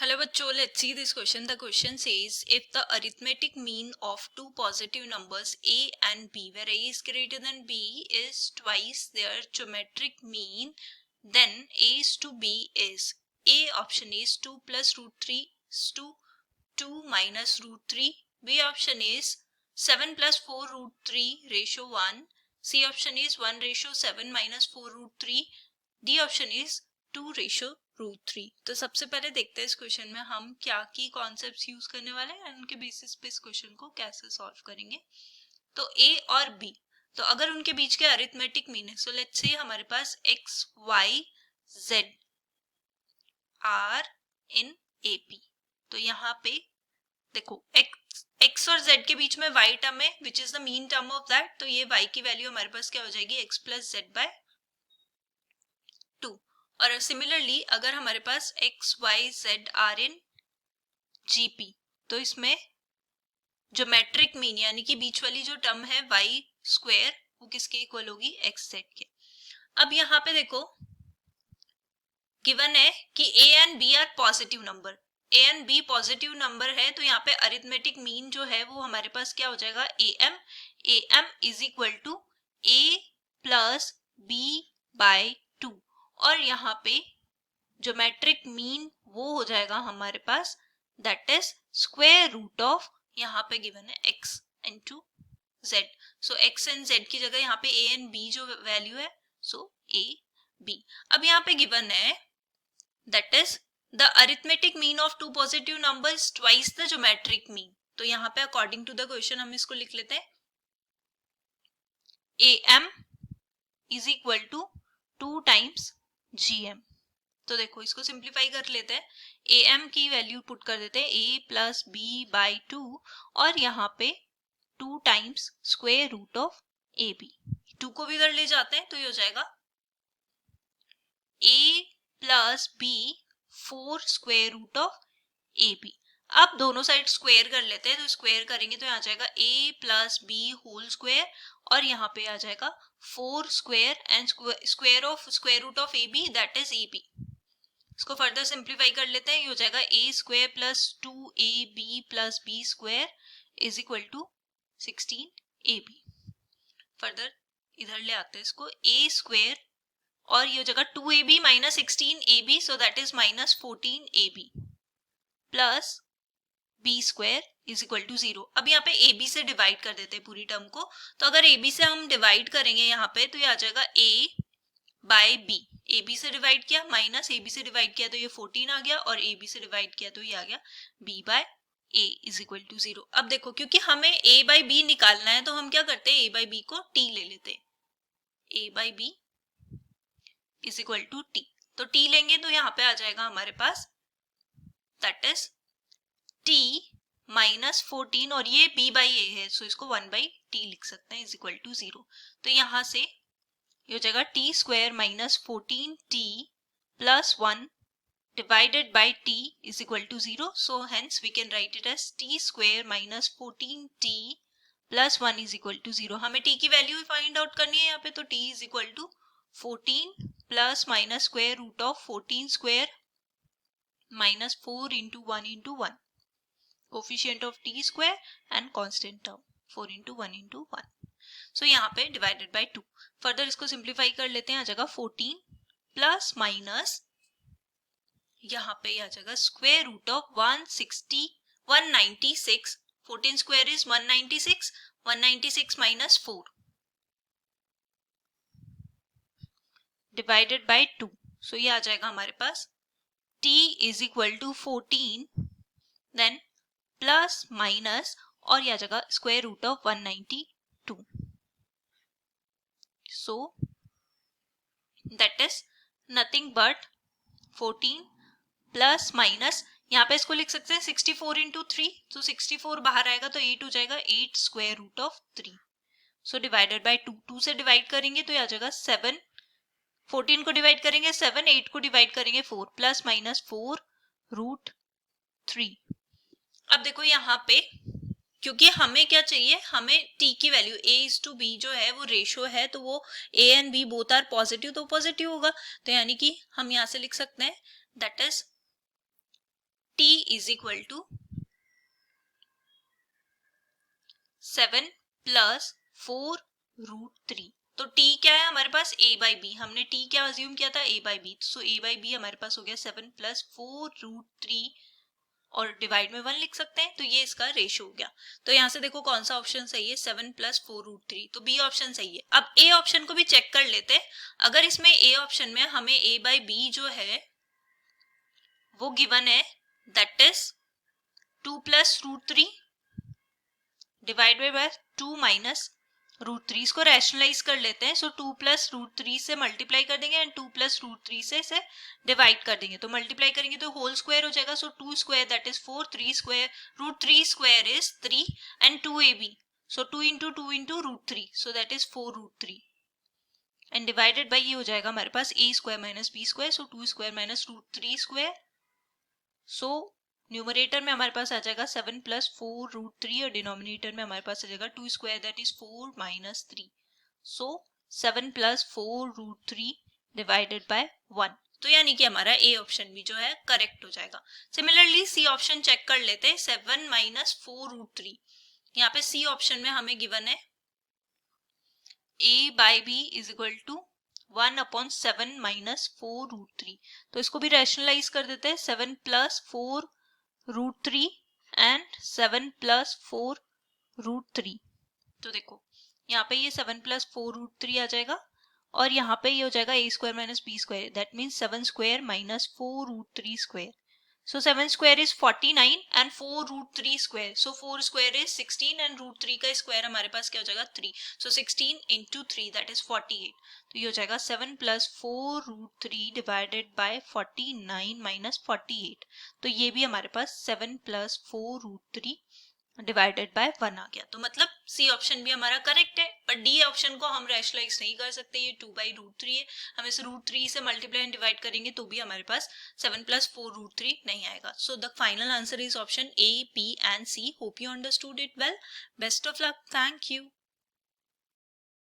Hello bachcho, let's see this question. The question says if the arithmetic mean of two positive numbers a and b, where a is greater than b, is twice their geometric mean, then a is to b is a option is 2 plus root 3 is to 2 minus root 3, b option is 7 plus 4 root 3 ratio 1, c option is 1 ratio 7 minus 4 root 3, d option is 2 ratio root 3। तो सबसे पहले देखते हैं इस question में हम क्या की कॉन्सेप्ट्स यूज करने वाले हैं और उनके बेसिस पे इस क्वेश्चन को कैसे सॉल्व करेंगे। तो ए और बी, तो अगर उनके बीच के अरिथमेटिक मीन है, सो लेट्स से हमारे पास X Y Z are in A P. तो यहाँ पे देखो एक्स और जेड के बीच में वाई टर्म है which is the mean term of that, तो ये वाई की वैल्यू हमारे पास क्या हो जाएगी एक्स प्लस जेड बाय 2। और सिमिलरली अगर हमारे पास X Y Z are in GP, तो इसमें जो मैट्रिक मीन यानी कि बीच वाली जो टर्म है वाई स्क्वायर वो किसके इक्वल होगी एक्स जेड के। अब यहाँ पे देखो गिवन है कि A and B are positive number, A and B positive number है, तो यहाँ पे अरिथमेटिक मीन जो है वो हमारे पास क्या हो जाएगा A M is equal to A plus B by 2, और यहाँ पे जो मैट्रिक मीन वो हो जाएगा हमारे पास that is square root of, यहाँ पे गिवन है x into z, so x and z की जगह यहाँ पे a एंड b जो वैल्यू है सो a b। अब यहाँ पे गिवन है that is the arithmetic mean of two positive numbers twice the geometric mean. तो यहाँ पे अकॉर्डिंग टू द क्वेश्चन हम इसको लिख लेते हैं am is equal to 2 times gm। तो देखो इसको सिंप्लीफाई कर लेते हैं, ए एम की वैल्यू पुट कर देते हैं a प्लस बी बाई 2 और यहाँ पे 2 times square root of A B. 2 को भी इधर ले जाते हैं तो ये हो जाएगा a plus B 4 square root of A B. अब दोनों साइड स्क्वायर कर लेते हैं, तो स्क्वायर करेंगे तो यहाँ जाएगा a plus B whole square और यहाँ पे आ जाएगा 4 square and square of square root of A B that is A B. इसको फर्दर सिंप्लीफाई कर लेते हैं, ये हो जाएगा a square plus 2ab plus B square is equal to 16ab। Further इधर ले आते हैं इसको a स्क्वायर और ये हो जाएगा 2ab minus 16ab, so that is minus 14ab plus B square is equal to 0। अब यहाँ पे ए बी से डिवाइड कर देते हैं पूरी टर्म को, तो अगर ए बी से हम डिवाइड करेंगे यहाँ पे तो ये आ जाएगा a by B, A B से डिवाइड किया माइनस ए बी से डिवाइड किया तो ये 14 आ गया और ए बी से डिवाइड किया तो ये आ गया b by a is equal to 0। अब देखो क्योंकि हमें a बाय b निकालना है तो हम क्या करते हैं a बाय b को t ले लेते हैं, a by b is equal to t। तो t लेंगे तो यहाँ पे आ जाएगा हमारे पास दैट इज t माइनस 14 और ये b बाई a है सो इसको 1 बाई t लिख सकते हैं इज इक्वल टू 0। तो यहाँ से ये हो जाएगा t square minus 14t plus 1 divided by t is equal to 0, so hence we can write it as t square minus 14t plus 1 is equal to 0। हमें t की वैल्यू फाइंड आउट करनी है यहाँ पे, तो t is equal to 14 plus minus square root of 14 square minus 4 into 1 into 1, coefficient of t square and constant term 4 into 1 into 1, so यहाँ पे divided by 2। Further इसको सिंप्लीफाई कर लेते हैं, आ जाएगा 14 प्लस माइनस यहाँ पे आ जाएगा square root of 196, 14 square is 196, 196 minus 4 divided by 2, so ये आ जाएगा हमारे पास t is equal to 14 then plus minus और ये आ जाएगा square root of 192, so that is nothing but 14 plus minus यहाँ पे इसको लिख सकते हैं 64 इंटू 3, तो 64 बाहर आएगा तो 8 हो जाएगा 8 square root of 3, so divided by 2, 2 से डिवाइड करेंगे तो ये आ जाएगा 7, 14 को डिवाइड करेंगे 7, 8 को डिवाइड करेंगे 4 प्लस माइनस 4 रूट 3। अब देखो यहाँ पे क्योंकि हमें क्या चाहिए, हमें t की value a is to b जो है वो रेशो है, तो वो a and b both are positive तो पॉजिटिव होगा, तो यानी कि हम यहाँ से लिख सकते हैं that is t is equal to 7 plus 4√3। तो t क्या है हमारे पास, a/b। हमने t क्या अज्यूम किया था, a/b। सो a/b हमारे पास हो गया 7 प्लस 4√3 और डिवाइड में 1 लिख सकते हैं, तो ये इसका रेशो हो गया। तो यहाँ से देखो कौन सा ऑप्शन सही है, 7 प्लस 4√3, तो बी ऑप्शन सही है। अब ए ऑप्शन को भी चेक कर लेते हैं। अगर इसमें ए ऑप्शन में हमें a/b जो है वो गिवन है, that is 2 plus √3 divided by 2 minus √3। इसको रैशनलाइज कर लेते हैं। सो 2 प्लस √3 से मल्टीप्लाई कर देंगे एंड 2 प्लस √3 से इसे डिवाइड कर देंगे, तो मल्टीप्लाई करेंगे तो होल स्क्वायर हो जाएगा। सो 2 square that is 4, 3 square √3 square is 3 and 2ab। So 2 into √3, so that is 4√3 and divided by ये हो जाएगा हमारे पास a square minus b square. So 2 square minus √3 square. So numerator में हमारे पास आ जाएगा 7 प्लस 4√3 और डिनोमिनेटर में हमारे पास आ जाएगा 2 square that is 4 minus 3। So 7 plus 4√3 divided by 1। तो यानी कि हमारा ए ऑप्शन भी जो है करेक्ट हो जाएगा। सिमिलरली सी ऑप्शन चेक कर लेते हैं, 7 माइनस 4√3। यहाँ पे सी ऑप्शन में हमें गिवन है a/b is equal to 1/7 minus 4√3। तो इसको भी रैशनलाइज कर देते हैं, 7 प्लस 4√3 एंड 7 प्लस 4√3। तो देखो यहाँ पे ये 7 प्लस 4√3 आ जाएगा और यहाँ पे ये हो जाएगा a square minus b square, that means 7 square minus 4√3 square. So 7 square is 49 and 4√3 square. So 4 square is 16 and √3 का स्क्वायर हमारे पास क्या हो जाएगा 3. So 16 into 3 that is 48. तो ये हो जाएगा 7 plus 4√3 divided by 49 minus 48. तो ये भी हमारे पास 7 plus 4√3 डिवाइडेड बाय 1 आ गया। तो मतलब सी ऑप्शन भी हमारा करेक्ट है, पर डी ऑप्शन को हम रैशनलाइज नहीं कर सकते, ये 2/√3 है। हम इसे √3 से मल्टीप्लाई एंड डिवाइड करेंगे तो भी हमारे पास 7 प्लस 4√3 नहीं आएगा। So the final answer is option A, B and C. Hope you understood it well. Best of luck. Thank you.